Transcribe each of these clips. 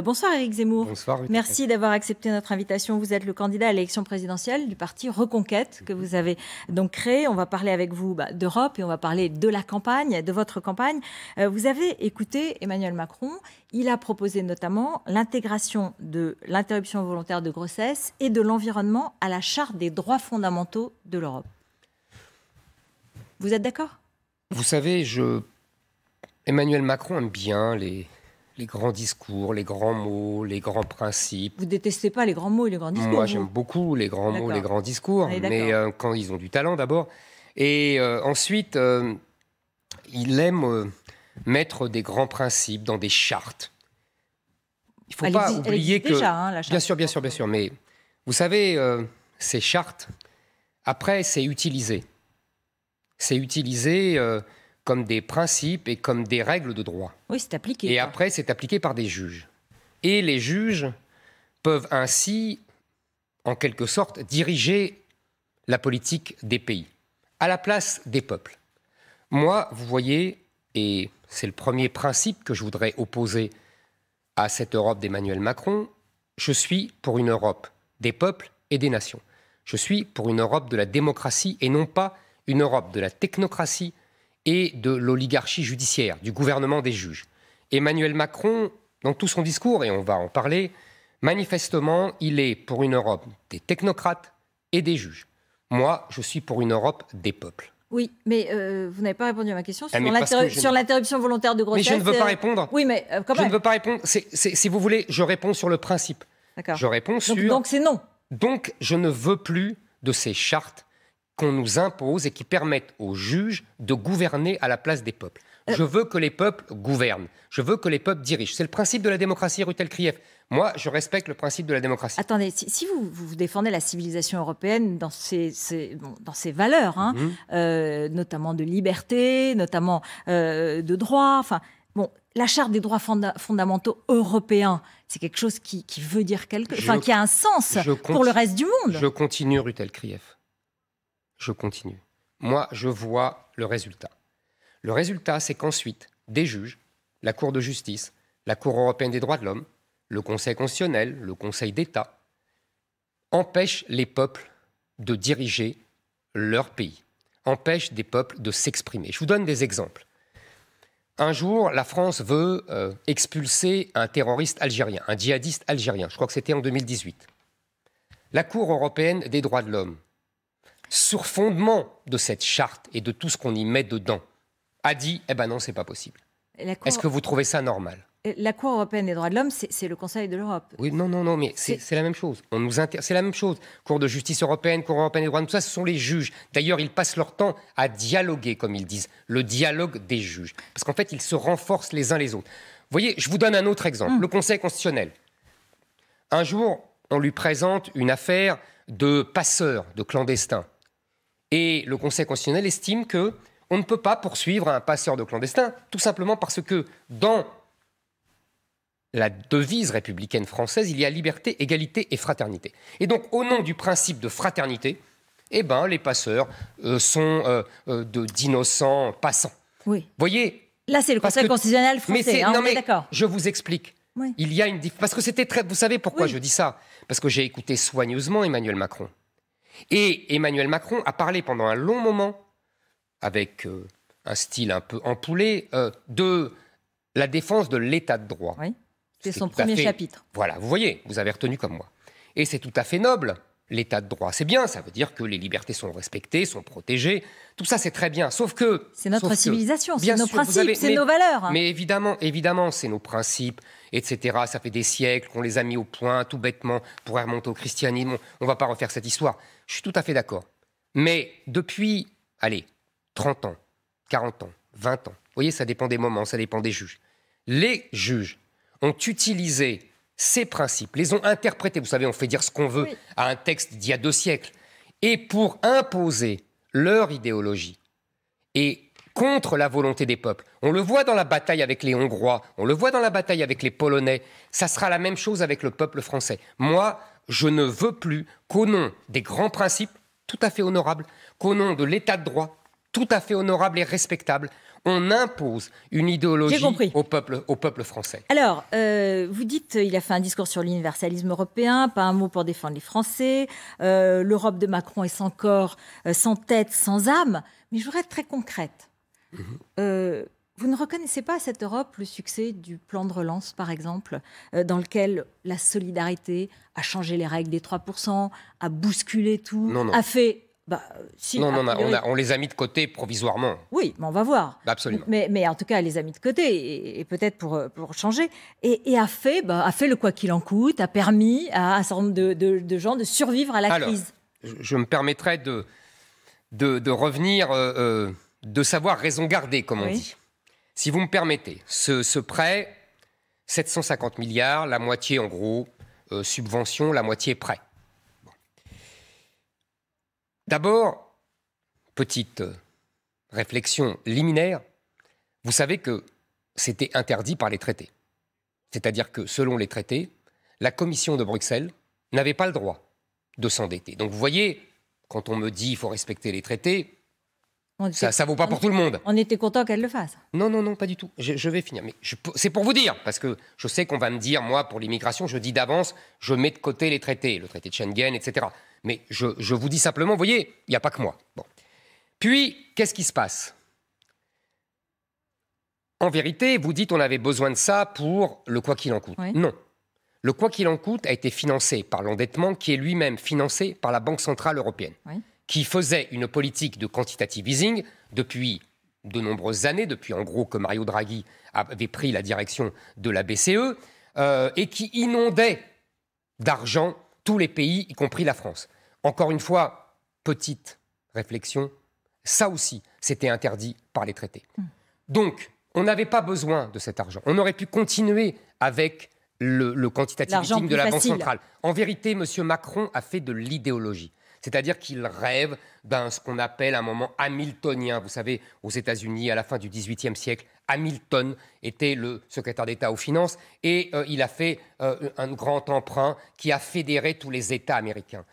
Bonsoir Éric Zemmour. Bonsoir. Merci d'avoir accepté notre invitation. Vous êtes le candidat à l'élection présidentielle du parti Reconquête que vous avez donc créé. On va parler avec vous d'Europe et on va parler de la campagne, de votre campagne. Vous avez écouté Emmanuel Macron. Il a proposé notamment l'intégration de l'interruption volontaire de grossesse et de l'environnement à la Charte des droits fondamentaux de l'Europe. Vous êtes d'accord ? Vous savez, Emmanuel Macron aime bien les grands discours, les grands mots, les grands principes. Vous détestez pas les grands mots et les grands discours? Moi, j'aime beaucoup les grands mots, les grands discours, mais quand ils ont du talent d'abord. Et ensuite, il aime mettre des grands principes dans des chartes. Il ne faut pas oublier que... Déjà, la charte. Bien sûr. Mais vous savez, ces chartes, après, c'est utilisé. C'est utilisé... comme des principes et comme des règles de droit. Oui, c'est appliqué. Et après, c'est appliqué par des juges. Et les juges peuvent ainsi, en quelque sorte, diriger la politique des pays, à la place des peuples. Moi, vous voyez, et c'est le premier principe que je voudrais opposer à cette Europe d'Emmanuel Macron, je suis pour une Europe des peuples et des nations. Je suis pour une Europe de la démocratie et non pas une Europe de la technocratie et de l'oligarchie judiciaire, du gouvernement des juges. Emmanuel Macron, dans tout son discours, et on va en parler, manifestement, il est pour une Europe des technocrates et des juges. Moi, je suis pour une Europe des peuples. Oui, mais vous n'avez pas répondu à ma question sur l'interruption volontaire de grossesse. Mais je ne veux pas répondre. Oui, mais quand même. Je ne veux pas répondre. Si vous voulez, je réponds sur le principe. D'accord. Je réponds sur... Donc c'est non. Donc, je ne veux plus de ces chartes qu'on nous impose et qui permettent aux juges de gouverner à la place des peuples. Je veux que les peuples gouvernent. Je veux que les peuples dirigent. C'est le principe de la démocratie, Rutel Krief. Moi, je respecte le principe de la démocratie. Attendez, si vous défendez la civilisation européenne dans ses valeurs, hein, notamment de liberté, notamment de droit, enfin, bon, la Charte des droits fondamentaux européens, c'est quelque chose qui veut dire qui a un sens pour le reste du monde. Je continue, Rutel Krief. Je continue. Moi, je vois le résultat. Le résultat, c'est qu'ensuite, des juges, la Cour de justice, la Cour européenne des droits de l'homme, le Conseil constitutionnel, le Conseil d'État, empêchent les peuples de diriger leur pays, empêchent des peuples de s'exprimer. Je vous donne des exemples. Un jour, la France veut expulser un terroriste algérien, un djihadiste algérien. Je crois que c'était en 2018. La Cour européenne des droits de l'homme, sur fondement de cette charte et de tout ce qu'on y met dedans, a dit « Eh ben non, c'est pas possible ». Est-ce que vous trouvez ça normal? La Cour européenne des droits de l'homme, c'est le Conseil de l'Europe. Oui, non, mais c'est la même chose. C'est la même chose. Cour de justice européenne, Cour européenne des droits de l'homme, tout ça, ce sont les juges. D'ailleurs, ils passent leur temps à dialoguer, comme ils disent, le dialogue des juges. Parce qu'en fait, ils se renforcent les uns les autres. Vous voyez, je vous donne un autre exemple. Le Conseil constitutionnel. Un jour, on lui présente une affaire de passeurs, de clandestins. Et le Conseil constitutionnel estime qu'on ne peut pas poursuivre un passeur de clandestins, tout simplement parce que dans la devise républicaine française, il y a liberté, égalité et fraternité. Et donc, au nom du principe de fraternité, eh ben, les passeurs sont d'innocents passants. Oui. Vous voyez? Là, c'est le Conseil constitutionnel français, on est d'accord. Je vous explique. Oui. Il y a parce que c'était très... Vous savez pourquoi je dis ça? Parce que j'ai écouté soigneusement Emmanuel Macron. Et Emmanuel Macron a parlé pendant un long moment, avec un style un peu empoulé, de la défense de l'état de droit. Oui, c'est son premier chapitre. Voilà, vous voyez, vous avez retenu comme moi. Et c'est tout à fait noble, l'état de droit. C'est bien, ça veut dire que les libertés sont respectées, sont protégées. Tout ça, c'est très bien, sauf que... C'est notre civilisation, c'est nos principes, c'est nos valeurs. Mais évidemment, c'est nos principes, etc. Ça fait des siècles qu'on les a mis au point, tout bêtement, pour remonter au christianisme. On ne va pas refaire cette histoire. Je suis tout à fait d'accord. Mais depuis, 30 ans, 40 ans, 20 ans, vous voyez, ça dépend des moments, ça dépend des juges. Les juges ont utilisé ces principes, les ont interprétés. Vous savez, on fait dire ce qu'on veut à un texte d'il y a 2 siècles. Et pour imposer leur idéologie et contre la volonté des peuples. On le voit dans la bataille avec les Hongrois, on le voit dans la bataille avec les Polonais. Ça sera la même chose avec le peuple français. Moi, je ne veux plus qu'au nom des grands principes, tout à fait honorables, qu'au nom de l'état de droit, tout à fait honorable et respectable, On impose une idéologie au peuple français. Alors, vous dites, il a fait un discours sur l'universalisme européen, pas un mot pour défendre les Français. L'Europe de Macron est sans corps, sans tête, sans âme. Mais je voudrais être très concrète. Vous ne reconnaissez pas à cette Europe le succès du plan de relance, par exemple, dans lequel la solidarité a changé les règles des 3%, a bousculé tout, a fait... Si, on les a mis de côté provisoirement. Oui, mais on va voir. Absolument. Mais en tout cas, elle les a mis de côté, et peut-être pour changer. Et a fait le quoi qu'il en coûte, a permis à un certain nombre de gens de survivre à la crise. Je me permettrai de revenir, de savoir raison garder, comme on dit. Si vous me permettez, ce prêt, 750 milliards, la moitié en gros, subvention, la moitié prêt. D'abord, petite réflexion liminaire, vous savez que c'était interdit par les traités. C'est-à-dire que, selon les traités, la Commission de Bruxelles n'avait pas le droit de s'endetter. Donc vous voyez, quand on me dit qu'il faut respecter les traités, ça ne vaut pas pour tout le monde. On était content qu'elle le fasse. Non, pas du tout. Je vais finir. Mais c'est pour vous dire, parce que je sais qu'on va me dire, moi, pour l'immigration, je dis d'avance, je mets de côté les traités, le traité de Schengen, etc. Mais je vous dis simplement, vous voyez, il n'y a pas que moi. Bon. Puis, qu'est-ce qui se passe? En vérité, vous dites on avait besoin de ça pour le quoi qu'il en coûte. Oui. Non. Le quoi qu'il en coûte a été financé par l'endettement qui est lui-même financé par la Banque Centrale Européenne, qui faisait une politique de quantitative easing depuis de nombreuses années, depuis en gros que Mario Draghi avait pris la direction de la BCE, et qui inondait d'argent tous les pays, y compris la France. Encore une fois, petite réflexion, ça aussi, c'était interdit par les traités. Donc, on n'avait pas besoin de cet argent. On aurait pu continuer avec le quantitative easing de la Banque centrale. En vérité, M. Macron a fait de l'idéologie. C'est-à-dire qu'il rêve ce qu'on appelle un moment hamiltonien. Vous savez, aux États-Unis, à la fin du XVIIIe siècle, Hamilton était le secrétaire d'État aux finances et il a fait un grand emprunt qui a fédéré tous les États américains.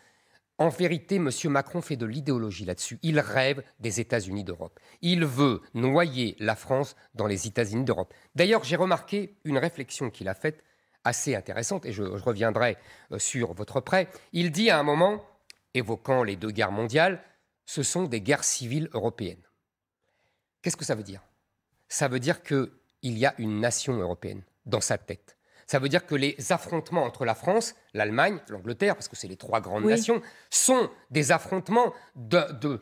En vérité, M. Macron fait de l'idéologie là-dessus. Il rêve des États-Unis d'Europe. Il veut noyer la France dans les États-Unis d'Europe. D'ailleurs, j'ai remarqué une réflexion qu'il a faite assez intéressante, et je reviendrai sur votre prêt. Il dit à un moment, évoquant les 2 guerres mondiales, ce sont des guerres civiles européennes. Qu'est-ce que ça veut dire? Ça veut dire qu'il y a une nation européenne dans sa tête. Ça veut dire que les affrontements entre la France, l'Allemagne, l'Angleterre, parce que c'est les 3 grandes nations, sont des affrontements de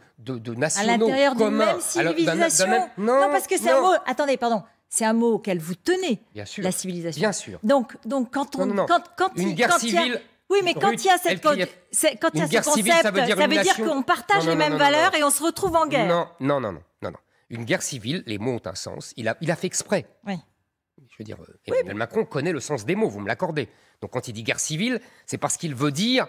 nationaux communs. À l'intérieur d'une même civilisation. Non, parce que c'est un mot... Attendez, pardon. C'est un mot auquel vous tenez, bien sûr, la civilisation. Bien sûr. Donc quand on... Une guerre civile... Oui, mais quand il y a ce concept, ça veut dire qu'on partage les mêmes valeurs et on se retrouve en guerre. Non. Une guerre civile, les mots ont un sens. Il a fait exprès. Oui. Je veux dire, Emmanuel Macron connaît le sens des mots, vous me l'accordez. Donc quand il dit guerre civile, c'est parce qu'il veut dire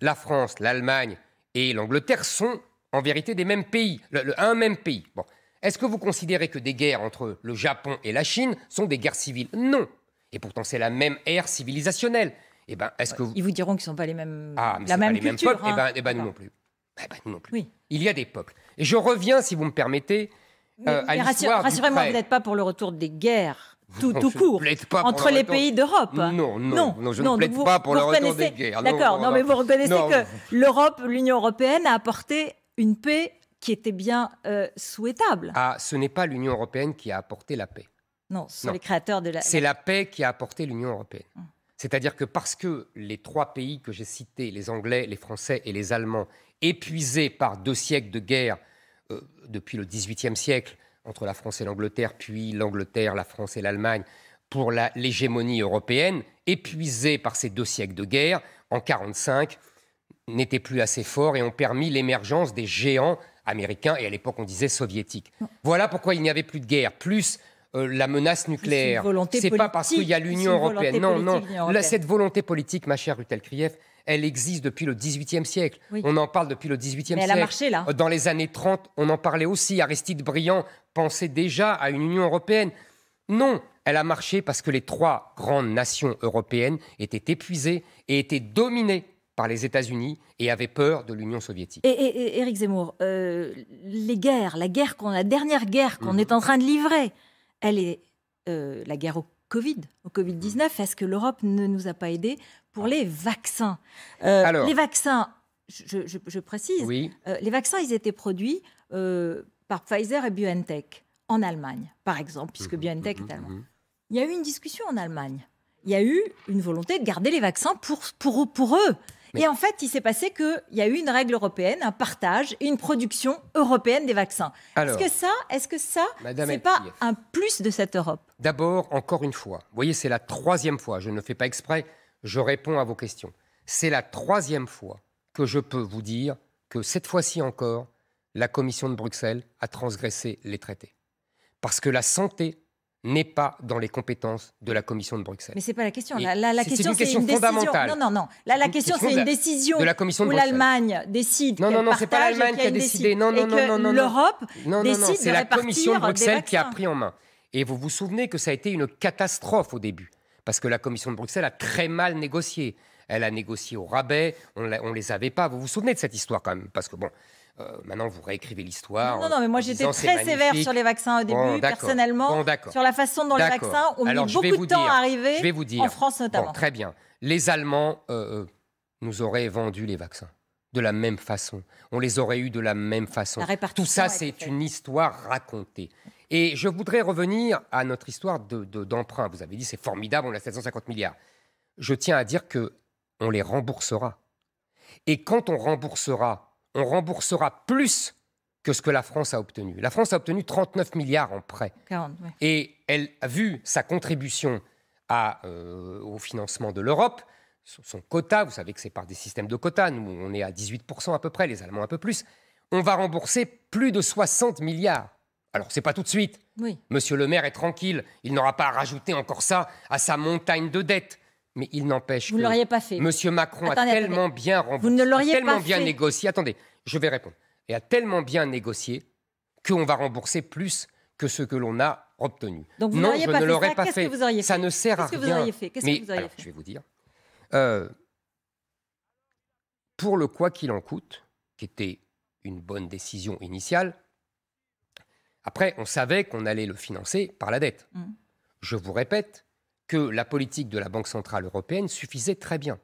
la France, l'Allemagne et l'Angleterre sont en vérité des mêmes pays, un même pays. Bon. Est-ce que vous considérez que des guerres entre le Japon et la Chine sont des guerres civiles? Non. Et pourtant, c'est la même ère civilisationnelle. Eh ben, est-ce que Ils vous diront qu'ils ne sont pas les mêmes, la même culture. Mêmes peuples. Eh ben, nous non plus. Nous non plus. Oui. Il y a des peuples. Et je reviens, si vous me permettez, à l'histoire. Rassurez-moi, vous n'êtes pas pour le retour des guerres tout court entre les pays d'Europe. Non, je ne plaide pas pour le retour des guerres. D'accord, mais vous reconnaissez que l'Europe, l'Union européenne a apporté une paix qui était bien souhaitable. Ah, ce n'est pas l'Union européenne qui a apporté la paix. Non, ce sont les créateurs de la... C'est la paix qui a apporté l'Union européenne. C'est-à-dire que parce que les 3 pays que j'ai cités, les Anglais, les Français et les Allemands, épuisés par 2 siècles de guerre depuis le XVIIIe siècle, entre la France et l'Angleterre, puis l'Angleterre, la France et l'Allemagne, pour l'hégémonie européenne, épuisés par ces 2 siècles de guerre, en 1945, n'étaient plus assez forts et ont permis l'émergence des géants américains, et à l'époque on disait soviétiques. Voilà pourquoi il n'y avait plus de guerre, plus la menace nucléaire. C'est pas parce qu'il y a l'Union européenne. Non. Cette volonté politique, ma chère Rutel Krief, elle existe depuis le XVIIIe siècle. Oui. On en parle depuis le XVIIIe siècle. Elle a marché, là. Dans les années 30, on en parlait aussi. Aristide Briand pensait déjà à une Union européenne. Non, elle a marché parce que les 3 grandes nations européennes étaient épuisées et étaient dominées par les États-Unis et avait peur de l'Union soviétique. Et Éric Zemmour, la dernière guerre qu'on est en train de livrer, elle est la guerre au Covid-19. Est-ce que l'Europe ne nous a pas aidés pour les vaccins? Les vaccins, je précise, oui. Les vaccins, ils étaient produits par Pfizer et BioNTech en Allemagne, par exemple, puisque BioNTech est allemand. Il y a eu une discussion en Allemagne. Il y a eu une volonté de garder les vaccins pour eux. Et en fait, il s'est passé qu'il y a eu une règle européenne, un partage et une production européenne des vaccins. Est-ce que ça, c'est pas un plus de cette Europe? D'abord, encore une fois, vous voyez, c'est la 3e fois, je ne fais pas exprès, je réponds à vos questions. C'est la 3e fois que je peux vous dire que cette fois-ci encore, la Commission de Bruxelles a transgressé les traités. Parce que la santé n'est pas dans les compétences de la Commission de Bruxelles. Mais ce n'est pas la question. La question, c'est une fondamentale. Décision. Non. La question, c'est une décision de la Commission de où l'Allemagne décide qu'elle partage. C'est pas l'Allemagne qui a décidé. Non. L'Europe décide c'est de la Commission de Bruxelles des qui a pris en main. Et vous vous souvenez que ça a été une catastrophe au début. Parce que la Commission de Bruxelles a très mal négocié. Elle a négocié au rabais. On ne les avait pas. Vous vous souvenez de cette histoire quand même? Parce que bon... maintenant, vous réécrivez l'histoire. Non, mais moi, j'étais très sévère sur les vaccins au début, personnellement, sur la façon dont les vaccins ont mis beaucoup de temps à arriver, en France notamment. Très bien. Les Allemands nous auraient vendu les vaccins de la même façon. On les aurait eus de la même façon. Tout ça, c'est une histoire racontée. Et je voudrais revenir à notre histoire d'emprunt. Vous avez dit, c'est formidable, on a 750 milliards. Je tiens à dire qu'on les remboursera. Et quand on remboursera plus que ce que la France a obtenu. La France a obtenu 39 milliards en prêts. 40, oui. Et elle a vu sa contribution au financement de l'Europe, son quota, vous savez que c'est par des systèmes de quotas, nous on est à 18% à peu près, les Allemands un peu plus, on va rembourser plus de 60 milliards. Alors, c'est pas tout de suite. Oui. Monsieur le maire est tranquille, il n'aura pas à rajouter encore ça à sa montagne de dettes. Mais il n'empêche que... Vous ne l'auriez pas fait. Monsieur Macron a tellement bien remboursé, vous ne l'auriez tellement pas bien fait. négocié. Attendez, je vais répondre. Et a tellement bien négocié qu'on va rembourser plus que ce que l'on a obtenu. Donc vous non, je ne l'aurais pas fait. Que vous auriez fait. Ça ne sert à rien. Qu'est-ce que vous auriez fait? Mais alors, je vais vous dire. Pour le quoi qu'il en coûte, qui était une bonne décision initiale, après, on savait qu'on allait le financer par la dette. Je vous répète que la politique de la Banque centrale européenne suffisait très bien.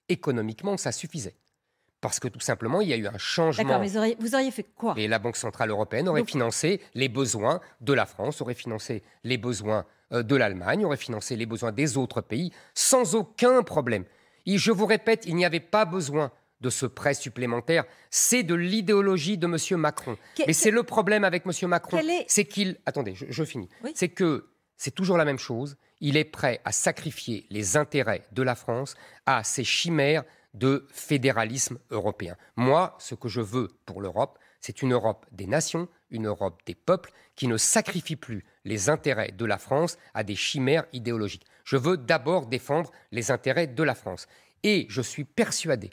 Économiquement, ça suffisait. Parce que tout simplement, il y a eu un changement. D'accord, mais vous auriez fait quoi? Et la Banque centrale européenne aurait financé les besoins de la France, aurait financé les besoins de l'Allemagne, aurait financé les besoins des autres pays, sans aucun problème. Et je vous répète, il n'y avait pas besoin de ce prêt supplémentaire. C'est de l'idéologie de M. Macron. Mais c'est le problème avec M. Macron. C'est qu'il... Attendez, je finis. Oui. C'est que c'est toujours la même chose. Il est prêt à sacrifier les intérêts de la France à ces chimères de fédéralisme européen. Moi, ce que je veux pour l'Europe, c'est une Europe des nations, une Europe des peuples qui ne sacrifie plus les intérêts de la France à des chimères idéologiques. Je veux d'abord défendre les intérêts de la France. Et je suis persuadé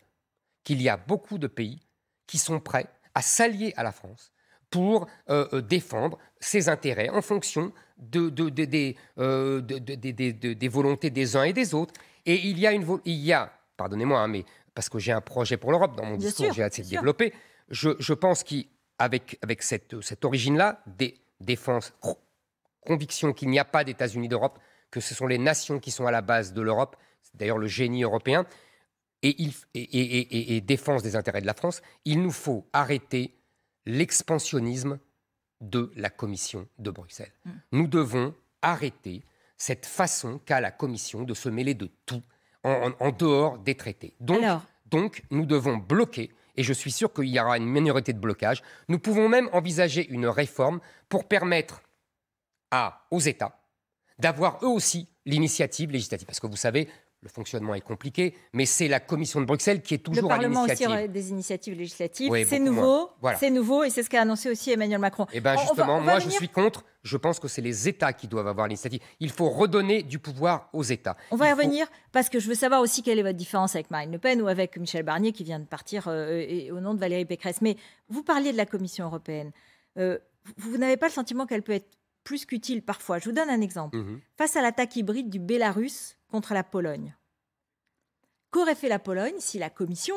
qu'il y a beaucoup de pays qui sont prêts à s'allier à la France pour défendre ses intérêts en fonction des volontés des uns et des autres. Et il y a pardonnez-moi, mais parce que j'ai un projet pour l'Europe dans mon discours, j'ai assez développé, je pense qu'avec cette origine-là, défense, conviction qu'il n'y a pas d'États-Unis d'Europe, que ce sont les nations qui sont à la base de l'Europe, c'est d'ailleurs le génie européen, et défense des intérêts de la France, il nous faut arrêter l'expansionnisme de la Commission de Bruxelles. Nous devons arrêter cette façon qu'a la Commission de se mêler de tout en dehors des traités. Donc, nous devons bloquer, et je suis sûr qu'il y aura une minorité de blocage. Nous pouvons même envisager une réforme pour permettre aux États d'avoir eux aussi l'initiative législative. Parce que vous savez, le fonctionnement est compliqué, mais c'est la Commission de Bruxelles qui est toujours à l'initiative. Le Parlement aussi aurait des initiatives législatives. Oui, c'est nouveau, voilà. C'est nouveau, et c'est ce qu'a annoncé aussi Emmanuel Macron. Et bien justement, je suis contre. Je pense que c'est les États qui doivent avoir l'initiative. Il faut redonner du pouvoir aux États. On va y revenir, parce que je veux savoir aussi quelle est votre différence avec Marine Le Pen ou avec Michel Barnier, qui vient de partir au nom de Valérie Pécresse. Mais vous parliez de la Commission européenne. Vous n'avez pas le sentiment qu'elle peut être plus qu'utile parfois? Je vous donne un exemple. Face à l'attaque hybride du Bélarus contre la Pologne, Qu'aurait fait la Pologne si la Commission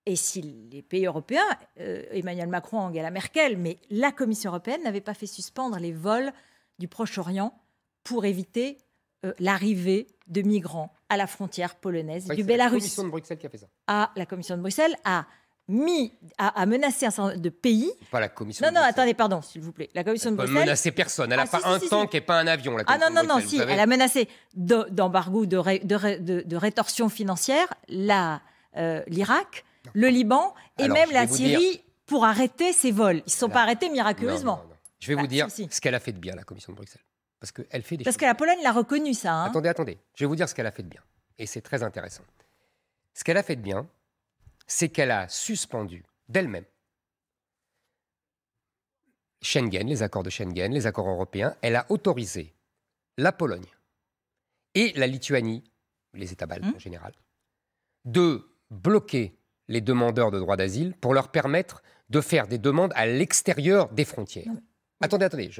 et si les pays européens, Emmanuel Macron, Angela Merkel, mais la Commission européenne n'avait pas fait suspendre les vols du Proche-Orient pour éviter l'arrivée de migrants à la frontière polonaise du Bélarus. C'est la Commission de Bruxelles qui a fait ça. La Commission de Bruxelles a menacé un certain nombre de pays. Pas la Commission. Non, attendez, pardon, s'il vous plaît. La Commission de Bruxelles. Elle peut menacer personne. Elle n'a pas un tank et pas un avion. La non, elle a menacé d'embargo, de rétorsion financière l'Irak, le Liban et même la Syrie pour arrêter ces vols. Ils ne se sont pas arrêtés miraculeusement. Non. Je vais vous dire ce qu'elle a fait de bien, la Commission de Bruxelles. Parce qu'elle fait des choses. Parce que la Pologne l'a reconnu, ça. Hein. Attendez. Je vais vous dire ce qu'elle a fait de bien. Et c'est très intéressant. Ce qu'elle a fait de bien, c'est qu'elle a suspendu d'elle-même Schengen, les accords de Schengen, les accords européens. Elle a autorisé la Pologne et la Lituanie, les États baltes en général, de bloquer les demandeurs de droit d'asile pour leur permettre de faire des demandes à l'extérieur des frontières. Attendez,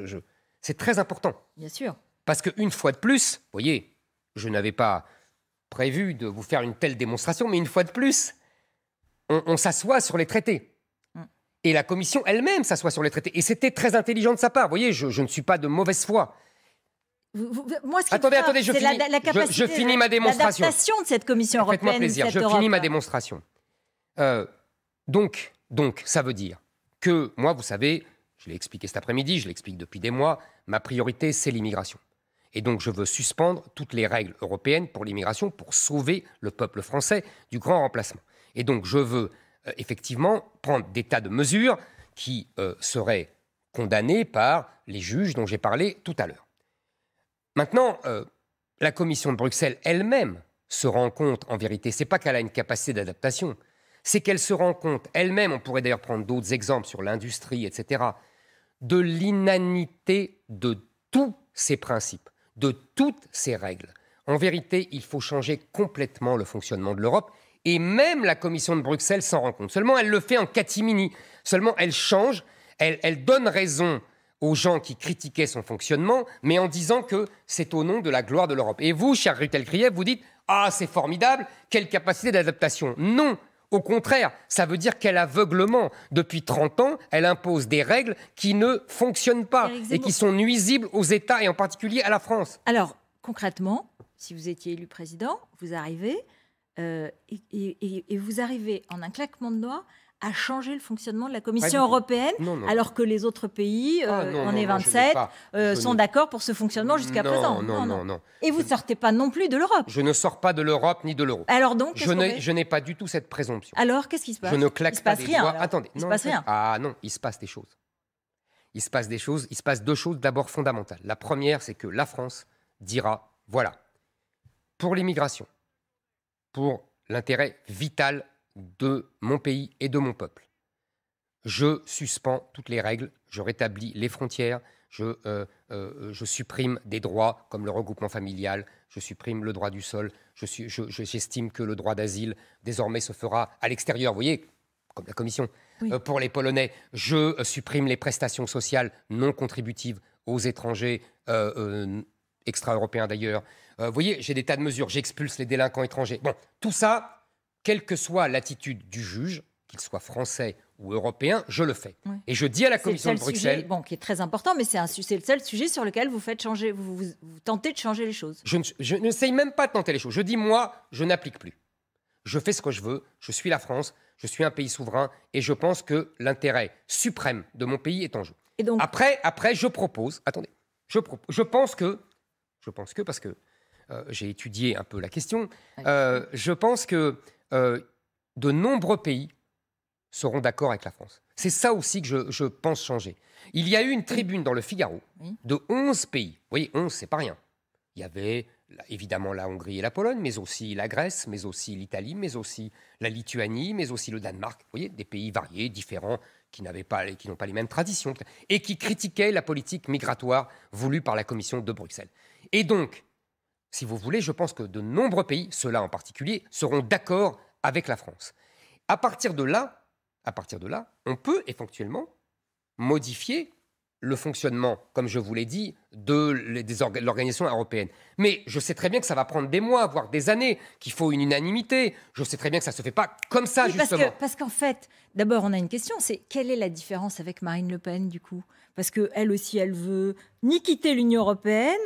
c'est très important. Bien sûr. Parce qu'une fois de plus, vous voyez, je n'avais pas prévu de vous faire une telle démonstration, mais une fois de plus, on s'assoit sur les traités. Et la Commission elle-même s'assoit sur les traités. Et c'était très intelligent de sa part. Vous voyez, je ne suis pas de mauvaise foi. Moi, attendez, je finis ma démonstration. L'adaptation de cette Commission européenne. Faites-moi plaisir, je finis ma démonstration. Donc, ça veut dire que moi, vous savez, je l'ai expliqué cet après-midi, je l'explique depuis des mois, ma priorité, c'est l'immigration. Et donc, je veux suspendre toutes les règles européennes pour l'immigration pour sauver le peuple français du grand remplacement. Et donc, je veux effectivement prendre des tas de mesures qui seraient condamnées par les juges dont j'ai parlé tout à l'heure. Maintenant, la Commission de Bruxelles elle-même se rend compte, en vérité, c'est pas qu'elle a une capacité d'adaptation, c'est qu'elle se rend compte elle-même, on pourrait d'ailleurs prendre d'autres exemples sur l'industrie, etc., de l'inanité de tous ces principes, de toutes ces règles. En vérité, il faut changer complètement le fonctionnement de l'Europe. Et même la Commission de Bruxelles s'en rend compte. Seulement, elle le fait en catimini. Seulement, elle change, elle donne raison aux gens qui critiquaient son fonctionnement, mais en disant que c'est au nom de la gloire de l'Europe. Et vous, cher Rutel-Krief, vous dites « Ah, c'est formidable, quelle capacité d'adaptation !» Non, au contraire, ça veut dire quel aveuglement. Depuis 30 ans, elle impose des règles qui ne fonctionnent pas et qui sont nuisibles aux États et en particulier à la France. Alors, concrètement, si vous étiez élu président, vous arrivez... et vous arrivez en un claquement de doigts à changer le fonctionnement de la Commission européenne, alors que les autres pays, on est 27, sont d'accord pour ce fonctionnement jusqu'à présent. Non. Et vous ne sortez pas non plus de l'Europe. Je ne sors pas de l'Europe ni de l'euro. Alors donc, je n'ai pas du tout cette présomption. Alors, qu'est-ce qui se passe? Je ne claque pas des doigts. Attendez, il ne se passe rien. Ah non, il se passe des choses. Il se passe deux choses d'abord fondamentales. La première, c'est que la France dira, voilà, pour l'immigration, pour l'intérêt vital de mon pays et de mon peuple. Je suspends toutes les règles, je rétablis les frontières, je supprime des droits comme le regroupement familial, je supprime le droit du sol, j'estime que le droit d'asile désormais se fera à l'extérieur, vous voyez, comme la Commission. Oui. Pour les Polonais, je supprime les prestations sociales non contributives aux étrangers, extra-européens d'ailleurs. Vous voyez, j'ai des tas de mesures, j'expulse les délinquants étrangers. Bon, tout ça, quelle que soit l'attitude du juge, qu'il soit français ou européen, je le fais. Oui. Et je dis à la Commission de Bruxelles... Sujet, qui est très important, mais c'est le seul sujet sur lequel vous faites changer, vous tentez de changer les choses. Je n'essaye même pas de tenter les choses. Je dis, moi, je n'applique plus. Je fais ce que je veux, je suis la France, je suis un pays souverain, et je pense que l'intérêt suprême de mon pays est en jeu. Et donc... Après, je propose... Attendez. Je pense que, parce que j'ai étudié un peu la question, je pense que de nombreux pays seront d'accord avec la France. C'est ça aussi que je pense changer. Il y a eu une tribune dans le Figaro de 11 pays. Vous voyez, 11, c'est pas rien. Il y avait évidemment la Hongrie et la Pologne, mais aussi la Grèce, mais aussi l'Italie, mais aussi la Lituanie, mais aussi le Danemark. Vous voyez, des pays variés, différents, qui n'ont pas les mêmes traditions, et qui critiquaient la politique migratoire voulue par la Commission de Bruxelles. Et donc, si vous voulez, je pense que de nombreux pays, ceux-là en particulier, seront d'accord avec la France. À partir de là, on peut éventuellement modifier le fonctionnement, comme je vous l'ai dit, de l'organisation européenne. Mais je sais très bien que ça va prendre des mois, voire des années, qu'il faut une unanimité. Je sais très bien que ça ne se fait pas comme ça, oui, justement. Parce qu'en fait, d'abord, on a une question, c'est quelle est la différence avec Marine Le Pen, du coup? Parce qu'elle aussi, elle veut ni quitter l'Union européenne,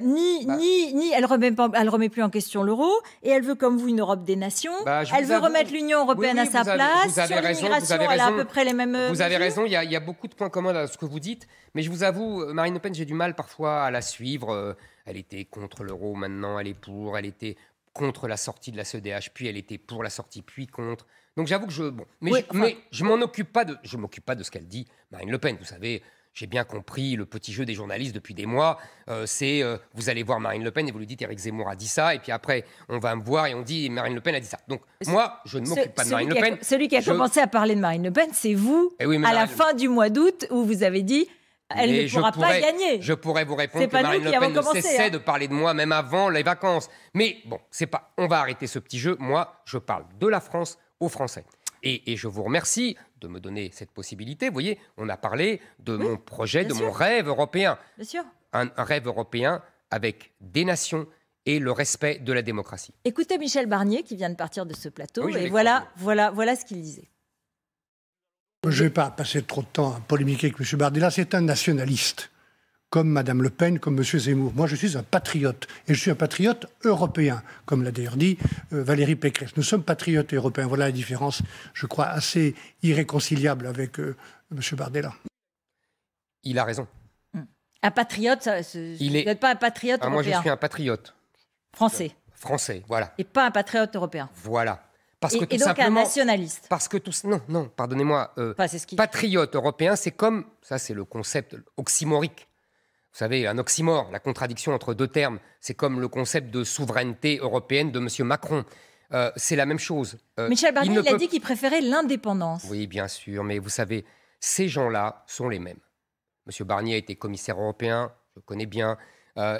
ni elle remet plus en question l'euro, et elle veut, comme vous, une Europe des nations. Elle veut remettre l'Union européenne à sa place. Sur l'immigration, elle a à peu près les mêmes Vous avez mesures. raison, il y a beaucoup de points communs dans ce que vous dites, mais je vous avoue, Marine Le Pen, j'ai du mal parfois à la suivre. Elle était contre l'euro, maintenant elle est pour, elle était contre la sortie de la CEDH, puis elle était pour la sortie, puis contre. Donc j'avoue que je m'occupe pas de ce qu'elle dit, Marine Le Pen. Vous savez, j'ai bien compris le petit jeu des journalistes depuis des mois. Vous allez voir Marine Le Pen et vous lui dites Éric Zemmour a dit ça, et puis après on va me voir et on dit Marine Le Pen a dit ça. Donc moi, je ne m'occupe pas de Marine Le Pen. Celui qui a commencé à parler de Marine Le Pen, c'est vous, à la fin du mois d'août, où vous avez dit elle ne pourra pas gagner. Je pourrais vous répondre que Marine Le Pen ne cessait de parler de moi, même avant les vacances. Mais bon, c'est pas. On va arrêter ce petit jeu. Moi, je parle de la France aux Français. Et je vous remercie de me donner cette possibilité. Vous voyez, on a parlé de mon projet, de mon rêve européen. Bien sûr. Un rêve européen avec des nations et le respect de la démocratie. Écoutez Michel Barnier, qui vient de partir de ce plateau, et voilà ce qu'il disait. Je ne vais pas passer trop de temps à polémiquer avec M. Bardella. C'est un nationaliste, comme Mme Le Pen, comme M. Zemmour. Moi, je suis un patriote, et je suis un patriote européen, comme l'a d'ailleurs dit Valérie Pécresse. Nous sommes patriotes européens. Voilà la différence, je crois, assez irréconciliable avec M. Bardella. Il a raison. Un patriote, vous n'êtes pas un patriote européen. Moi, je suis un patriote. Français. Français, voilà. Et pas un patriote européen. Voilà. Et donc un nationaliste. Parce que non, pardonnez-moi. Patriote européen, c'est comme, ça c'est le concept oxymorique. Vous savez, un oxymore, la contradiction entre deux termes, c'est comme le concept de souveraineté européenne de M. Macron. C'est la même chose. Michel Barnier, il a dit qu'il préférait l'indépendance. Oui, bien sûr, mais vous savez, ces gens-là sont les mêmes. M. Barnier a été commissaire européen, je connais bien.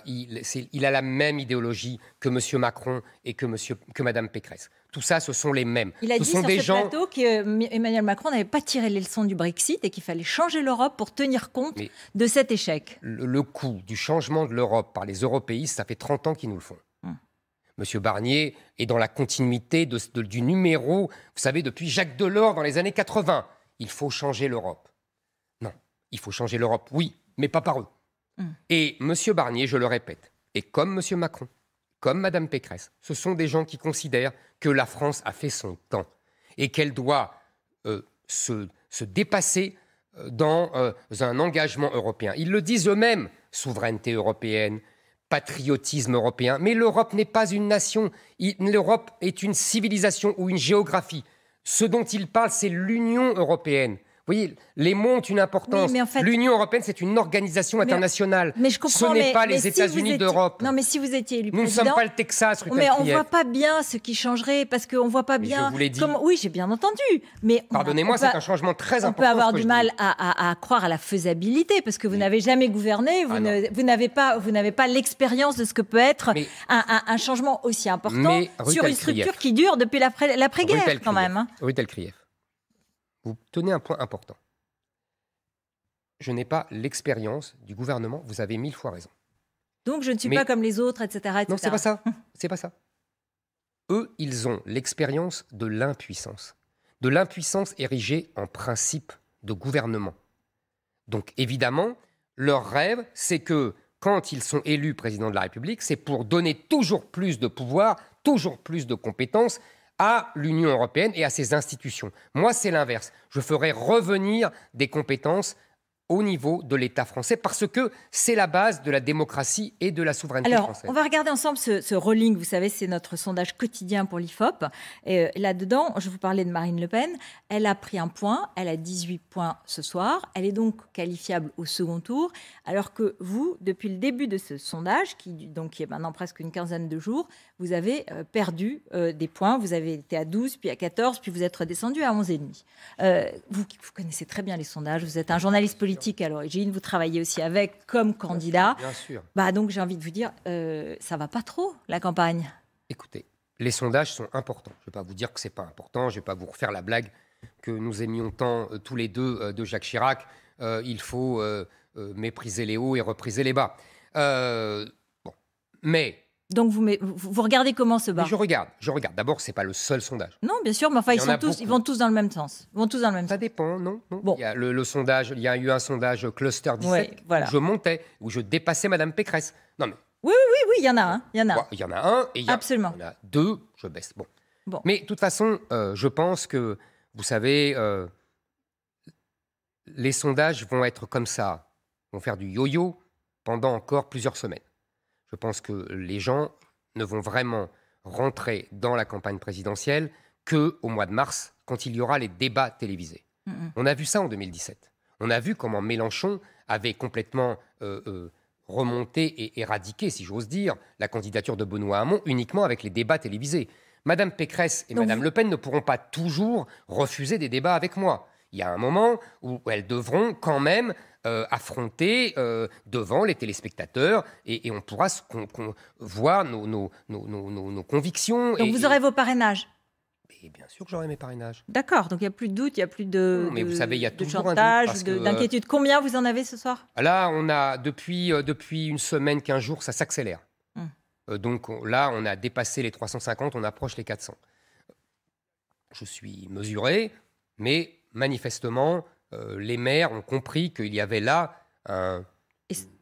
Il a la même idéologie que M. Macron et que Mme Pécresse. Tout ça, ce sont les mêmes. Il a dit sur ce plateau qu'Emmanuel Macron n'avait pas tiré les leçons du Brexit et qu'il fallait changer l'Europe pour tenir compte de cet échec. Le coût du changement de l'Europe par les européistes, ça fait 30 ans qu'ils nous le font. M. Barnier est dans la continuité du numéro, vous savez, depuis Jacques Delors dans les années 80. Il faut changer l'Europe. Non, il faut changer l'Europe, oui, mais pas par eux. Et M. Barnier, je le répète, et comme M. Macron, comme Mme Pécresse, ce sont des gens qui considèrent que la France a fait son temps et qu'elle doit se dépasser dans un engagement européen. Ils le disent eux-mêmes, souveraineté européenne, patriotisme européen. Mais l'Europe n'est pas une nation, l'Europe est une civilisation ou une géographie. Ce dont ils parlent, c'est l'Union européenne. Vous voyez, les mots ont une importance. Oui, en fait, l'Union européenne, c'est une organisation internationale. Mais je comprends, ce n'est pas les États-Unis d'Europe. Non, mais si vous étiez élu président... Nous ne sommes pas le Texas, rue Mais on ne voit pas bien ce qui changerait, parce qu'on ne voit pas bien... Je vous l'ai dit. Oui, j'ai bien entendu. Mais pardonnez-moi, c'est un changement très important. On peut avoir du mal à croire à la faisabilité, parce que vous n'avez jamais gouverné, vous n'avez pas l'expérience de ce que peut être un changement aussi important sur une structure qui dure depuis l'après-guerre, quand même. Rutel Krief. Vous tenez un point important. Je n'ai pas l'expérience du gouvernement. Vous avez 1000 fois raison. Donc je ne suis pas comme les autres, etc. Non, c'est pas ça. C'est pas ça. Eux, ils ont l'expérience de l'impuissance. De l'impuissance érigée en principe de gouvernement. Donc évidemment, leur rêve, c'est que quand ils sont élus président de la République, c'est pour donner toujours plus de pouvoir, toujours plus de compétences à l'Union européenne et à ses institutions. Moi, c'est l'inverse. Je ferai revenir des compétences au niveau de l'État français, parce que c'est la base de la démocratie et de la souveraineté française. On va regarder ensemble ce rolling. Vous savez, c'est notre sondage quotidien pour l'IFOP. Et là-dedans, je vous parlais de Marine Le Pen. Elle a pris un point. Elle a 18 points ce soir. Elle est donc qualifiable au second tour. Alors que vous, depuis le début de ce sondage, qui est maintenant presque une quinzaine de jours, vous avez perdu des points. Vous avez été à 12, puis à 14, puis vous êtes redescendu à 11,5. Vous connaissez très bien les sondages. Vous êtes un journaliste politique à l'origine, vous travaillez aussi avec comme candidat. Bien sûr. Donc j'ai envie de vous dire, ça va pas trop, la campagne. Écoutez, les sondages sont importants. Je ne vais pas vous dire que ce n'est pas important, je ne vais pas vous refaire la blague que nous aimions tant tous les deux de Jacques Chirac. Il faut mépriser les hauts et repriser les bas. Bon. Mais... Donc vous regardez comment se bat? Je regarde. D'abord, c'est pas le seul sondage. Non, bien sûr, mais enfin, ils vont tous dans le même sens. Ça dépend, non. Bon. Il y a le sondage, il y a eu un sondage Cluster 17 ouais, voilà. où je montais, où je dépassais Madame Pécresse. Non mais. Oui, il y en a un. Il y en a un et il y Absolument. en a deux, je baisse. Bon. Mais de toute façon, je pense que, vous savez, les sondages vont être comme ça, vont faire du yo-yo pendant encore plusieurs semaines. Je pense que les gens ne vont vraiment rentrer dans la campagne présidentielle qu'au mois de mars, quand il y aura les débats télévisés. On a vu ça en 2017. On a vu comment Mélenchon avait complètement remonté et éradiqué, si j'ose dire, la candidature de Benoît Hamon uniquement avec les débats télévisés. Madame Pécresse et Madame Le Pen ne pourront pas toujours refuser des débats avec moi. Il y a un moment où elles devront quand même affronter devant les téléspectateurs et on pourra voir nos convictions. Donc vous aurez vos parrainages? Et bien sûr que j'aurai mes parrainages. D'accord, donc il n'y a plus de doute, il n'y a plus de, mais vous savez, il y a toujours chantage, d'inquiétude. Combien vous en avez ce soir? Là, on a depuis une semaine, 15 jours, ça s'accélère. Donc là, on a dépassé les 350, on approche les 400. Je suis mesuré, mais manifestement, les maires ont compris qu'il y avait là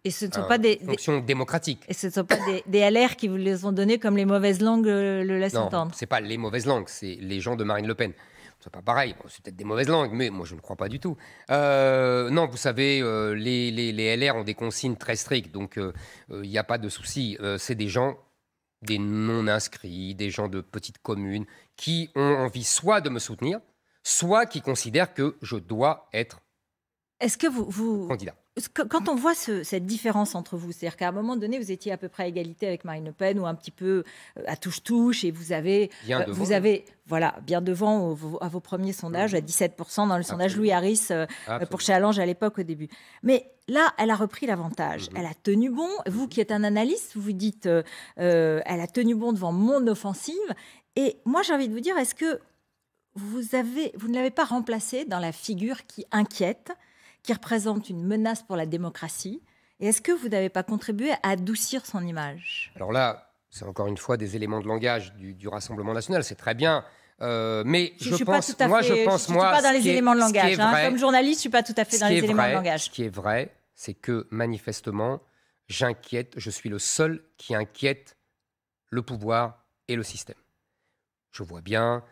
et ce ne sont pas des fonction démocratique. Et ce ne sont pas des LR qui vous les ont donnés comme les mauvaises langues le laissent entendre. Non, ce n'est pas les mauvaises langues, c'est les gens de Marine Le Pen. C'est pas pareil, c'est peut-être des mauvaises langues, mais moi je ne crois pas du tout. Non, vous savez, les LR ont des consignes très strictes, donc il n'y a pas de souci. C'est des gens, des non-inscrits, des gens de petites communes qui ont envie soit de me soutenir, soit qui considèrent que je dois être candidat. Quand on voit cette différence entre vous, c'est-à-dire qu'à un moment donné, vous étiez à peu près à égalité avec Marine Le Pen ou un petit peu à touche-touche, et vous avez bien devant à vos premiers sondages, à 17% dans le sondage Louis Harris pour Challenge à l'époque au début. Mais là, elle a repris l'avantage. Elle a tenu bon. Vous qui êtes un analyste, vous vous dites, elle a tenu bon devant mon offensive. Et moi, j'ai envie de vous dire, est-ce que vous ne l'avez pas remplacée dans la figure qui inquiète, qui représente une menace pour la démocratie? Et est-ce que vous n'avez pas contribué à adoucir son image? Alors là, c'est encore une fois des éléments de langage du Rassemblement national, c'est très bien. Mais je suis pas dans les éléments de langage. Comme journaliste, je ne suis pas tout à fait dans les éléments de langage. Ce qui est vrai, c'est que manifestement, je suis le seul qui inquiète le pouvoir et le système. Je vois bien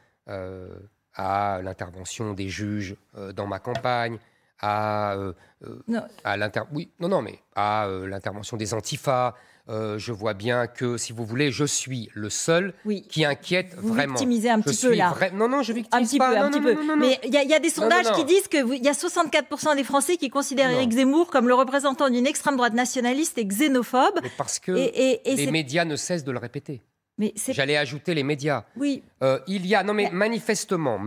à l'intervention des juges dans ma campagne, à l'intervention des antifas. Je vois bien que, si vous voulez, je suis le seul qui inquiète vous vraiment. Vous victimisez un petit peu là. Non, je victimise pas. Un petit peu. Mais il y a des sondages qui disent qu'il y a 64% des Français qui considèrent Éric Zemmour comme le représentant d'une extrême droite nationaliste et xénophobe. Mais parce que les médias ne cessent de le répéter. J'allais ajouter les médias. Oui. Manifestement.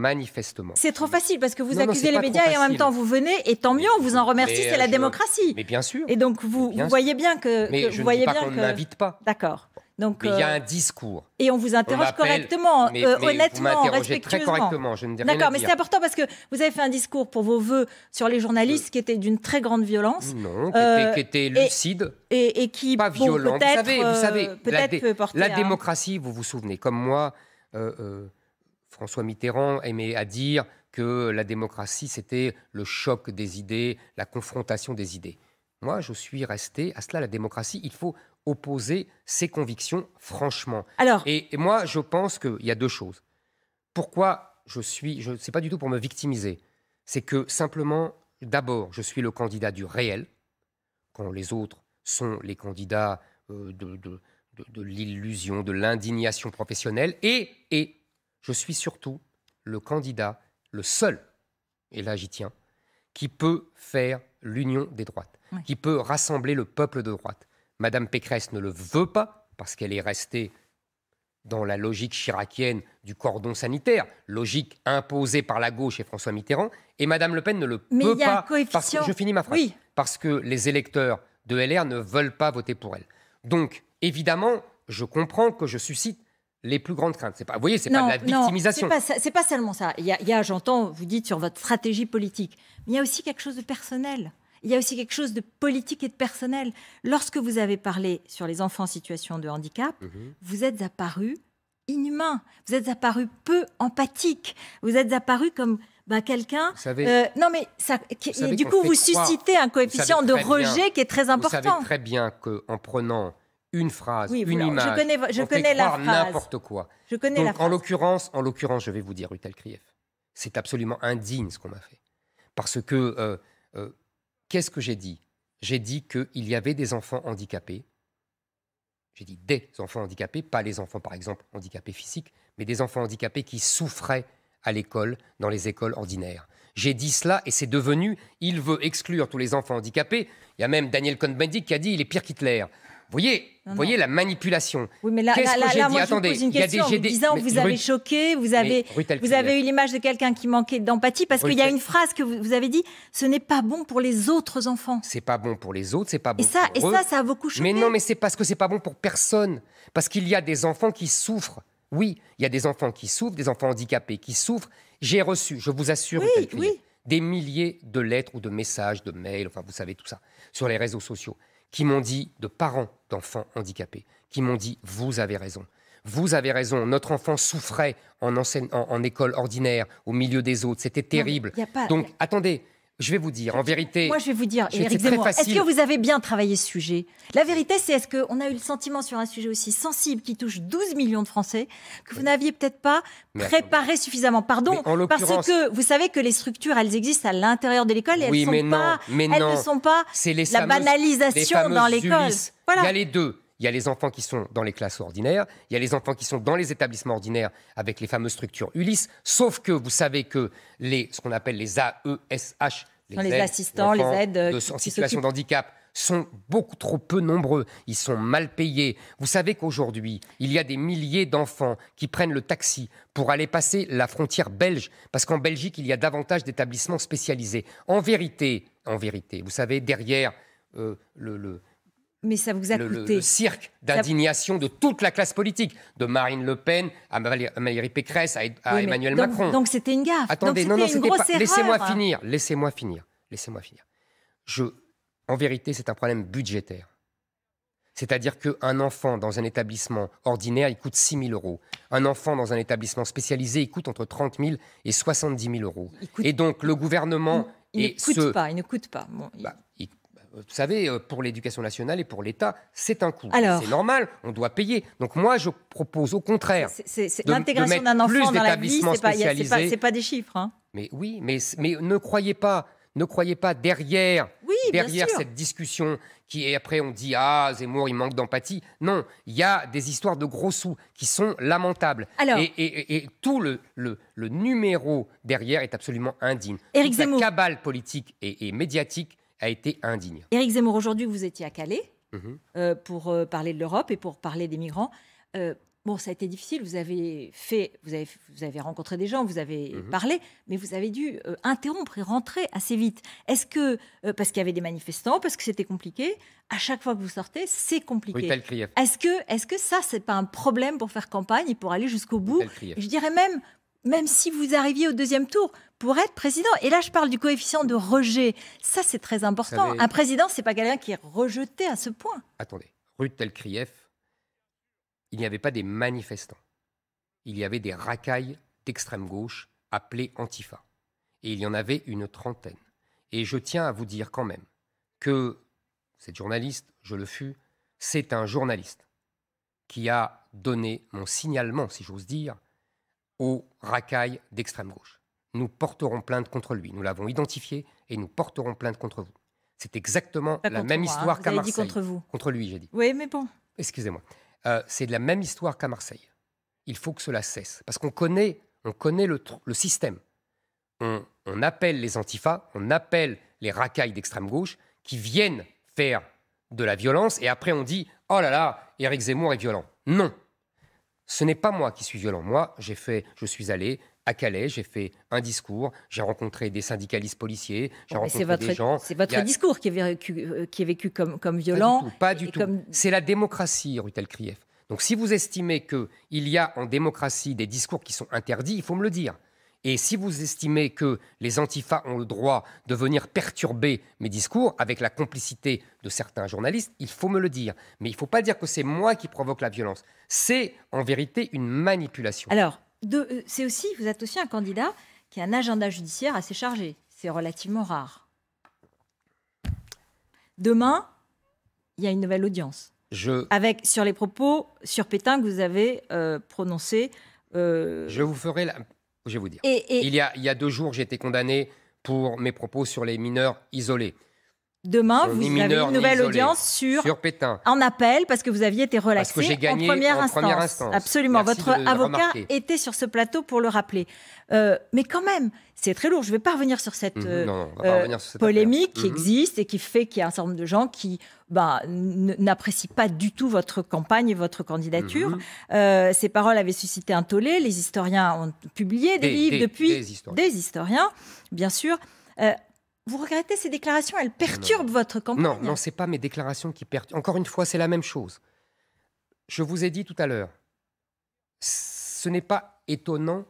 C'est trop facile parce que vous accusez les médias et en même temps vous venez et tant mieux, on vous en remercie, c'est la démocratie. Mais bien sûr. Et donc vous voyez bien que. Mais je ne dis pas qu'on ne m'invite pas. D'accord. Donc, mais il y a un discours. Et on vous interroge correctement, honnêtement, vous respectueusement. Très correctement, je ne dis rien à dire. D'accord, mais c'est important parce que vous avez fait un discours pour vos vœux sur les journalistes qui était d'une très grande violence. Non, qui était lucide. Et qui, pas violent. Vous savez, peut porter la démocratie, vous vous souvenez, comme moi, François Mitterrand aimait à dire que la démocratie, c'était le choc des idées, la confrontation des idées. Moi, je suis resté à cela. La démocratie, il faut opposer ses convictions franchement. Et moi, je pense qu'il y a deux choses. Pourquoi c'est pas du tout pour me victimiser. C'est que simplement, d'abord, je suis le candidat du réel, quand les autres sont les candidats de l'illusion, de l'indignation professionnelle. Et je suis surtout le candidat, le seul, et là j'y tiens, qui peut faire l'union des droites, qui peut rassembler le peuple de droite. Madame Pécresse ne le veut pas, parce qu'elle est restée dans la logique chiracienne du cordon sanitaire, logique imposée par la gauche et François Mitterrand, et Madame Le Pen ne le peut pas, parce que, je finis ma phrase, parce que les électeurs de LR ne veulent pas voter pour elle. Donc, évidemment, je comprends que je suscite les plus grandes craintes. Vous voyez, c'est pas de la victimisation. C'est pas seulement ça. Il y a, j'entends, vous dites sur votre stratégie politique, mais il y a aussi quelque chose de personnel. Il y a aussi quelque chose de politique et de personnel. Lorsque vous avez parlé sur les enfants en situation de handicap, vous êtes apparu inhumain, vous êtes apparu peu empathique, vous êtes apparu comme quelqu'un... non mais ça, du coup vous suscitez un coefficient de rejet qui est très important. Vous savez très bien qu'en prenant une phrase, une image, je connais la phrase. N'importe quoi. Je connais la phrase. En l'occurrence, je vais vous dire, Ruth Elkrief, c'est absolument indigne ce qu'on m'a fait. Parce que, qu'est-ce que j'ai dit? J'ai dit qu'il y avait des enfants handicapés. J'ai dit des enfants handicapés, pas les enfants, par exemple, handicapés physiques, mais des enfants handicapés qui souffraient à l'école, dans les écoles ordinaires. J'ai dit cela et c'est devenu, il veut exclure tous les enfants handicapés. Il y a même Daniel Cohn-Bendit qui a dit, il est pire qu'Hitler. Vous voyez la manipulation. Oui, mais là, moi, je vous pose une question. En disant, vous avez choqué, vous avez eu l'image de quelqu'un qui manquait d'empathie, parce qu'il y a une phrase que vous avez dit, ce n'est pas bon pour les autres enfants. C'est pas bon pour les autres, c'est pas bon pour eux. Et ça a beaucoup choqué. Mais non, mais c'est parce que c'est pas bon pour personne. Parce qu'il y a des enfants qui souffrent. Oui, il y a des enfants qui souffrent, des enfants handicapés qui souffrent. J'ai reçu, je vous assure, des milliers de lettres ou de messages, de mails, enfin vous savez tout ça, sur les réseaux sociaux, qui m'ont dit, de parents d'enfants handicapés, qui m'ont dit « vous avez raison, notre enfant souffrait en école ordinaire, au milieu des autres, c'était terrible. » Donc, attendez, je vais vous dire, en vérité... Moi, je vais vous dire, Éric Zemmour, est-ce que vous avez bien travaillé ce sujet? La vérité, c'est est-ce qu'on a eu le sentiment sur un sujet aussi sensible qui touche 12 millions de Français que vous n'aviez peut-être pas préparé suffisamment? Pardon, parce que vous savez que les structures, elles existent à l'intérieur de l'école et elles ne sont pas la banalisation dans l'école. Voilà. Il y a les deux. Il y a les enfants qui sont dans les classes ordinaires, il y a les enfants qui sont dans les établissements ordinaires avec les fameuses structures Ulysse, sauf que vous savez que ce qu'on appelle les AESH, les assistants, les aides en situation de handicap, sont beaucoup trop peu nombreux, ils sont mal payés. Vous savez qu'aujourd'hui, il y a des milliers d'enfants qui prennent le taxi pour aller passer la frontière belge, parce qu'en Belgique, il y a davantage d'établissements spécialisés. En vérité, vous savez, derrière mais ça vous a coûté. Le cirque d'indignation de toute la classe politique, de Marine Le Pen à Valérie Pécresse, à Emmanuel Macron. Donc c'était une gaffe. Attendez, c'était pas. Laissez-moi finir. En vérité, c'est un problème budgétaire. C'est-à-dire qu'un enfant dans un établissement ordinaire, il coûte 6 000 €. Un enfant dans un établissement spécialisé, il coûte entre 30 000 et 70 000 €. Et donc le gouvernement... Il ne coûte pas. Bon, vous savez, pour l'éducation nationale et pour l'État, c'est un coût. C'est normal, on doit payer. Donc moi, je propose au contraire l'intégration d'un enfant dans la vie, c'est pas des chiffres. Hein. Mais oui, mais ne croyez pas derrière cette discussion et après on dit « Ah, Zemmour, il manque d'empathie ». Non, il y a des histoires de gros sous qui sont lamentables. Et tout le numéro derrière est absolument indigne. Éric Zemmour. La cabale politique et médiatique a été indigne. Éric Zemmour, aujourd'hui, vous étiez à Calais pour parler de l'Europe et pour parler des migrants. Bon, ça a été difficile. Vous avez rencontré des gens, vous avez parlé, mais vous avez dû interrompre et rentrer assez vite. Est-ce que, parce qu'il y avait des manifestants, parce que c'était compliqué, à chaque fois que vous sortez, c'est compliqué. Est-ce que ça, c'est pas un problème pour faire campagne et pour aller jusqu'au bout? Je dirais même si vous arriviez au deuxième tour, pour être président. Et là, je parle du coefficient de rejet. Ça, c'est très important. Un président, c'est pas quelqu'un qui est rejeté à ce point. Attendez, Ruth Elkrief, il n'y avait pas des manifestants. Il y avait des racailles d'extrême gauche appelées Antifa. Et il y en avait une trentaine. Et je tiens à vous dire quand même que cette journaliste, je le fus, c'est un journaliste qui a donné mon signalement, si j'ose dire, aux racailles d'extrême gauche. Nous porterons plainte contre lui. Nous l'avons identifié et nous porterons plainte contre vous. C'est exactement la même histoire qu'à Marseille. Vous avez dit contre vous. Contre lui, j'ai dit. Oui, mais bon. Excusez-moi. C'est de la même histoire qu'à Marseille. Il faut que cela cesse. Parce qu'on connaît le système. On appelle les antifas, on appelle les racailles d'extrême gauche qui viennent faire de la violence et après on dit « Oh là là, Éric Zemmour est violent ». Non. Ce n'est pas moi qui suis violent. Moi, je suis allé à Calais, j'ai fait un discours, j'ai rencontré des syndicalistes policiers, j'ai rencontré des gens... C'est votre discours qui est vécu comme violent. Pas du tout. C'est la démocratie, Ruth Elkrief. Donc si vous estimez qu'il y a en démocratie des discours qui sont interdits, il faut me le dire. Et si vous estimez que les antifas ont le droit de venir perturber mes discours avec la complicité de certains journalistes, il faut me le dire. Mais il ne faut pas dire que c'est moi qui provoque la violence. C'est en vérité une manipulation. Alors, vous êtes aussi un candidat qui a un agenda judiciaire assez chargé. C'est relativement rare. Demain, il y a une nouvelle audience. Sur les propos sur Pétain que vous avez prononcés. Je vais vous dire. Il y a 2 jours, j'ai été condamné pour mes propos sur les mineurs isolés. Demain, vous avez une nouvelle audience sur Pétain. En appel, parce que vous aviez été relaxé parce que j'ai gagné en première instance. Absolument. Merci Votre avocat était sur ce plateau pour le rappeler. Mais quand même, c'est très lourd. Je ne vais pas revenir sur cette polémique qui existe et qui fait qu'il y a un certain nombre de gens qui n'apprécient pas du tout votre campagne et votre candidature. Ces paroles avaient suscité un tollé. Les historiens ont publié des livres depuis. Des historiens, bien sûr. Vous regrettez ces déclarations? Elles perturbent votre campagne? Non, ce n'est pas mes déclarations qui perturbent. Encore une fois, c'est la même chose. Je vous ai dit tout à l'heure, ce n'est pas étonnant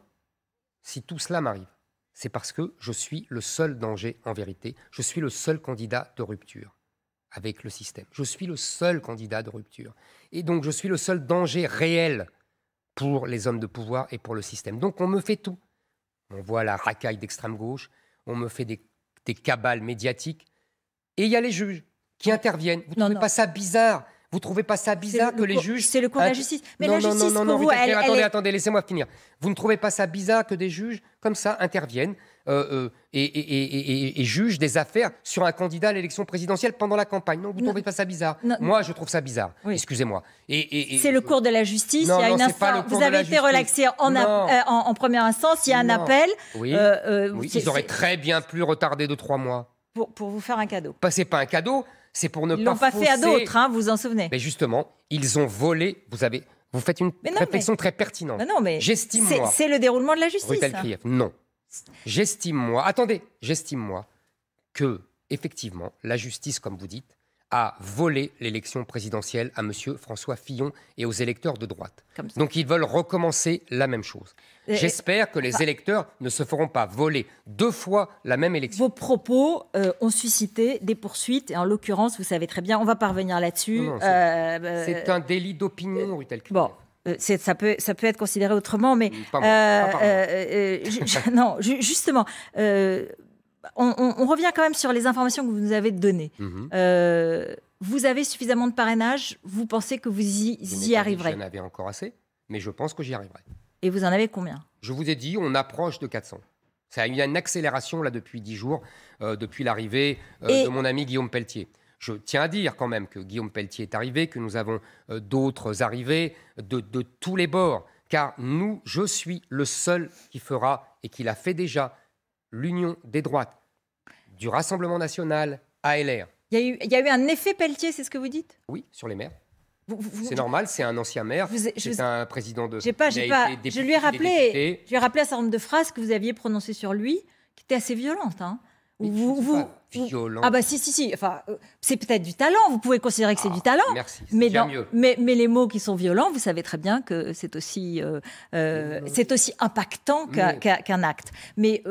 si tout cela m'arrive. C'est parce que je suis le seul danger, en vérité. Je suis le seul candidat de rupture avec le système. Je suis le seul candidat de rupture. Et donc, je suis le seul danger réel pour les hommes de pouvoir et pour le système. Donc, on me fait tout. On voit la racaille d'extrême gauche, on me fait des cabales médiatiques, et il y a les juges qui interviennent. Vous ne trouvez pas ça bizarre? Vous ne trouvez pas ça bizarre que les juges... C'est le cours de la justice. Mais la justice, non, pour vous, attendez, laissez-moi finir. Vous ne trouvez pas ça bizarre que des juges, comme ça, interviennent et jugent des affaires sur un candidat à l'élection présidentielle pendant la campagne? Non, vous ne trouvez pas ça bizarre? Moi, je trouve ça bizarre. Oui. Excusez-moi. C'est le cours de la justice. Il y a une instance. Vous avez été relaxé en première instance. Il y a un appel. Oui. Ils auraient très bien pu retarder de 3 mois. Pour vous faire un cadeau. C'est pas un cadeau. C'est pour ne pas Ils l'ont pas fait à d'autres, vous vous en souvenez. Mais justement, ils ont volé. Vous faites une réflexion très pertinente. J'estime, moi... C'est le déroulement de la justice. Non. J'estime, moi, que, effectivement, la justice, comme vous dites, a volé l'élection présidentielle à M. François Fillon et aux électeurs de droite. Donc, ils veulent recommencer la même chose. J'espère que les électeurs ne se feront pas voler 2 fois la même élection. Vos propos ont suscité des poursuites. Et en l'occurrence, vous savez très bien, on va pas revenir là-dessus. C'est un délit d'opinion, Ruth Elkrief. Bon. Ça peut être considéré autrement, mais justement, on revient quand même sur les informations que vous nous avez données. Vous avez suffisamment de parrainage, vous pensez que vous y arriverez? J'en avais encore assez, mais je pense que j'y arriverai. Et vous en avez combien? Je vous ai dit, on approche de 400. Il y a une accélération là depuis 10 jours, depuis l'arrivée de mon ami Guillaume Pelletier. Je tiens à dire quand même que Guillaume Pelletier est arrivé, que nous avons d'autres arrivées de tous les bords. Car je suis le seul qui fera, et qui l'a fait déjà, l'union des droites, du Rassemblement national à LR. Il y a eu un effet Pelletier, c'est ce que vous dites? Oui, sur les maires. C'est normal, c'est un ancien maire, c'est un président de... Je lui ai rappelé un certain nombre de phrases que vous aviez prononcées sur lui, qui étaient assez violentes. Violent. Ah bah si. Enfin, c'est peut-être du talent. Vous pouvez considérer que c'est du talent. Merci. Mais les mots qui sont violents, vous savez très bien que c'est aussi impactant qu'un acte. Mais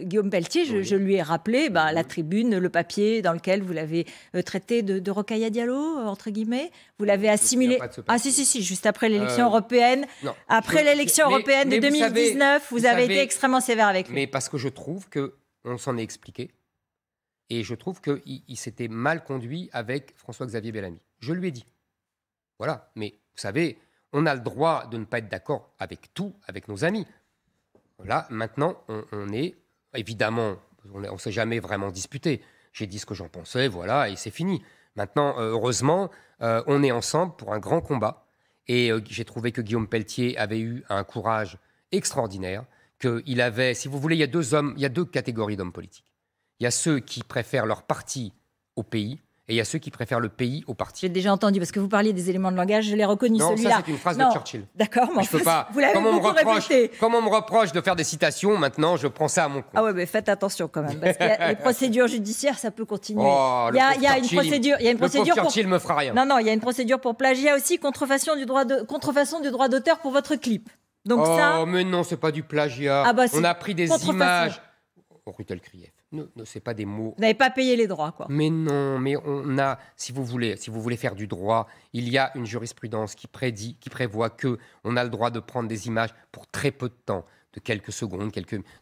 Guillaume Pelletier, je lui ai rappelé la tribune, le papier dans lequel vous l'avez traité de Rokhaya Diallo, entre guillemets. Vous l'avez assimilé. Ah si, juste après l'élection européenne. Non. Après l'élection européenne de 2019, vous avez été extrêmement sévère avec lui. Mais parce que je trouve qu'on s'en est expliqué. Et je trouve qu'il s'était mal conduit avec François-Xavier Bellamy. Je lui ai dit. Voilà. Mais vous savez, on a le droit de ne pas être d'accord avec tout, avec nos amis. Là, maintenant, on est... Évidemment, on ne s'est jamais vraiment disputé. J'ai dit ce que j'en pensais, voilà, et c'est fini. Maintenant, heureusement, on est ensemble pour un grand combat. Et j'ai trouvé que Guillaume Pelletier avait eu un courage extraordinaire. Qu'il avait, si vous voulez, il y a 2 catégories d'hommes politiques. Il y a ceux qui préfèrent leur parti au pays et il y a ceux qui préfèrent le pays au parti. J'ai déjà entendu, parce que vous parliez des éléments de langage, je l'ai reconnu, celui-là. Non, ça c'est une phrase de Churchill. D'accord, mais je peux pas. Vous l'avez beaucoup répété. Comme on me reproche de faire des citations, maintenant je prends ça à mon compte. Ah ouais, mais faites attention quand même, parce que les procédures judiciaires, ça peut continuer. Il y a une procédure. Le Churchill me fera rien. Non, il y a une procédure pour plagiat aussi, contrefaçon du droit d'auteur pour votre clip. Donc ça... mais non, c'est pas du plagiat. Ah bah, on a pris des contrefactuel. images. Rutel Krief. Non, c'est pas des mots. Vous n'avez pas payé les droits, quoi. Mais non, mais on a, si vous voulez faire du droit, il y a une jurisprudence qui prévoit que on a le droit de prendre des images pour très peu de temps, de quelques secondes,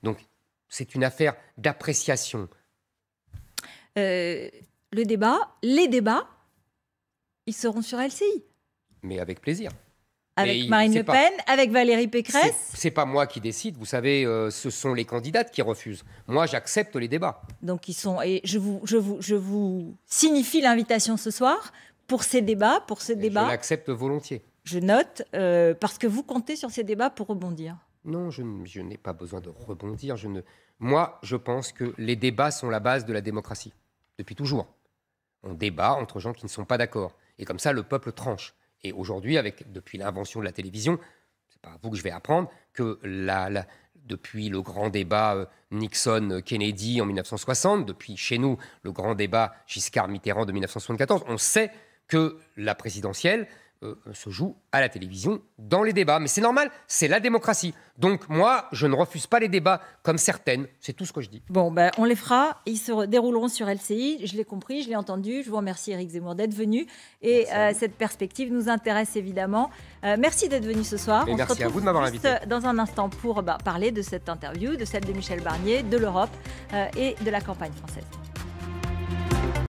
Donc, c'est une affaire d'appréciation. Les débats, ils seront sur LCI. Mais avec plaisir. Avec Marine Le Pen, avec Valérie Pécresse. C'est pas moi qui décide, vous savez, ce sont les candidates qui refusent. Moi, j'accepte les débats. Donc ils sont, et je vous signifie l'invitation ce soir pour ces débats, Je l'accepte volontiers. Je note, parce que vous comptez sur ces débats pour rebondir. Non, je n'ai pas besoin de rebondir. Moi, je pense que les débats sont la base de la démocratie, depuis toujours. On débat entre gens qui ne sont pas d'accord. Et comme ça, le peuple tranche. Et aujourd'hui, depuis l'invention de la télévision, c'est pas à vous que je vais apprendre que depuis le grand débat Nixon-Kennedy en 1960, depuis chez nous le grand débat Giscard-Mitterrand de 1974, on sait que la présidentielle se joue à la télévision dans les débats. Mais c'est normal, c'est la démocratie. Donc moi, je ne refuse pas les débats comme certaines. C'est tout ce que je dis. Bon, on les fera. Ils se dérouleront sur LCI. Je l'ai compris, je l'ai entendu. Je vous remercie, Éric Zemmour, d'être venu. Et cette perspective nous intéresse évidemment. Merci d'être venu ce soir. Et merci à vous de m'avoir invité. Dans un instant pour parler de cette interview, de celle de Michel Barnier, de l'Europe et de la campagne française.